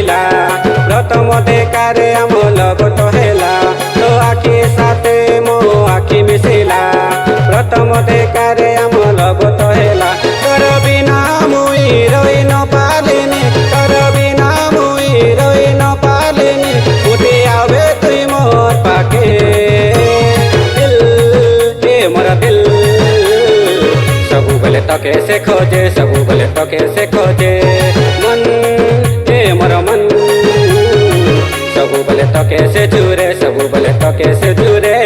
मिसिला प्रथम देखारे आम लगत हेला तो आखि साथे मो आखि मिसिला प्रथम देखारे आम लगत हेला तोर बिना मुई रही न पालिनी तोर बिना मुई रही न पालिनी उठी आवे तुई मोर पाखे दिल ए मोर दिल सबु बेले तके से खोजे सबु बेले तके से खोजे मन ए मोर मन सबु बेले तके से जुरे सबु बेले तके से जुरे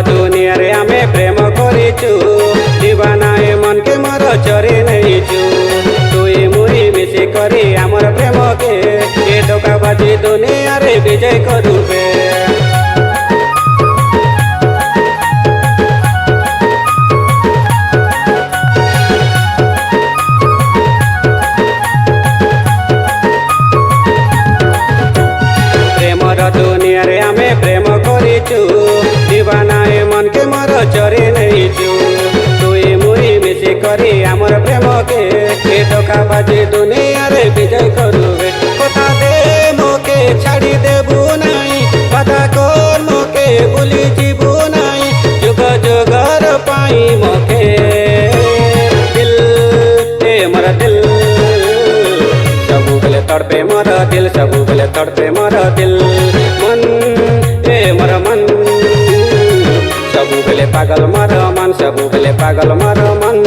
दुनिया रे आमे प्रेम करिचु दीवाना ए मन के मोर चोरी नहींचु तुई मुई मिसी करी आमर प्रेम के ए धोखाबाजी दुनिया रे विजय करूबे दुनिया रे आमे प्रेम करिचु दीवाना ए मन के मोर चोरी नहींचु तुई मुई मिसी करी आमर प्रेम के ए धोखाबाजी दुनिया रे विजय करूबे कथा दे मोके छाड़ी देबु नाही बाधा कर मोके भूली जीबु नाही जुग जुगर पाई मोके दिल ए मोर दिल सबु बेले तड़पे मोर दिल सबु बेले तड़पे मोर दिल मन ए मोर मन सबु बेले पागल मोर मन सबु बेले पागल मोर मन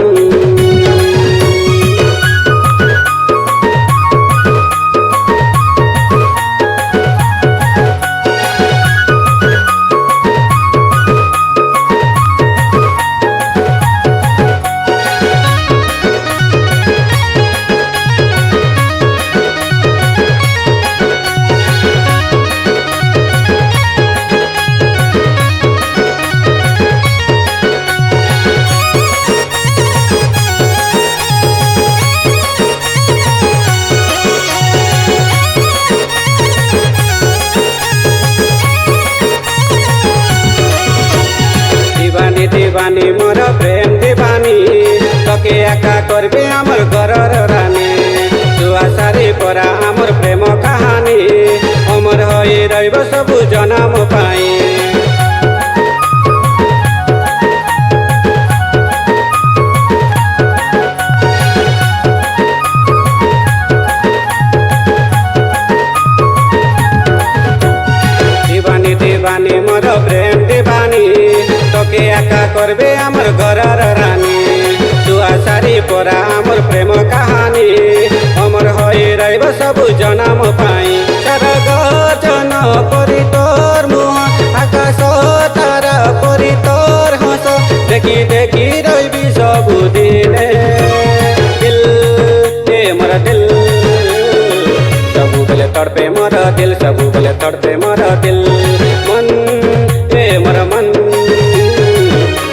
दीवानी मोर प्रेम दीवानी तके एका करबे आमर घरर रानी जुआ सारी परा आमर प्रेम कहानी अमर होई रहिब सबु जन्म पाई दीवानी दीवानी मोर प्रेम दीवानी तके एका करबे आमर घरर रानी जुआ सारी परा आमर प्रेम कहानी अमर होई रहिब सबु जन्म पाई तारा गर्जन परि तोर मुह आकाश तारा परि तोर हस देखी देखी रहिबी सबु दिने दिल ए मोर दिल सबु बेले तड़पे मोर दिल सबु बेले तड़पे मोर दिल मन ए मोर मन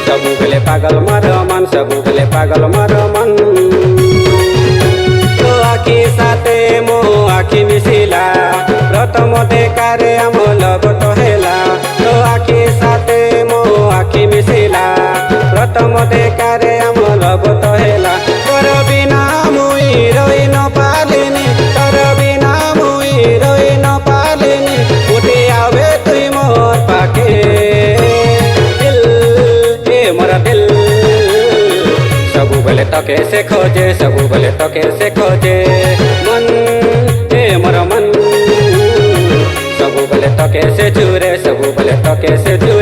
सबु बेले पागल मोर मन सबु बेले पागल मोर मन तो आखि साथे मो आखि मिसिला प्रथम देखारे आम लगत हेला तो आखि साथे मो आखि मिसिला प्रथम देखारे आम लगत हेला तोर बिना मुई रही न पालिनी तोर बिना मुई रही न पालिनी उठी आवे तुई मोर पाखे दिल ए मोर दिल सबु बेले तके से खोजे सबु बेले तके से खोजे मन ए मोर मन सबु बेले तके से जुरे सबु बेले तके से जुरे।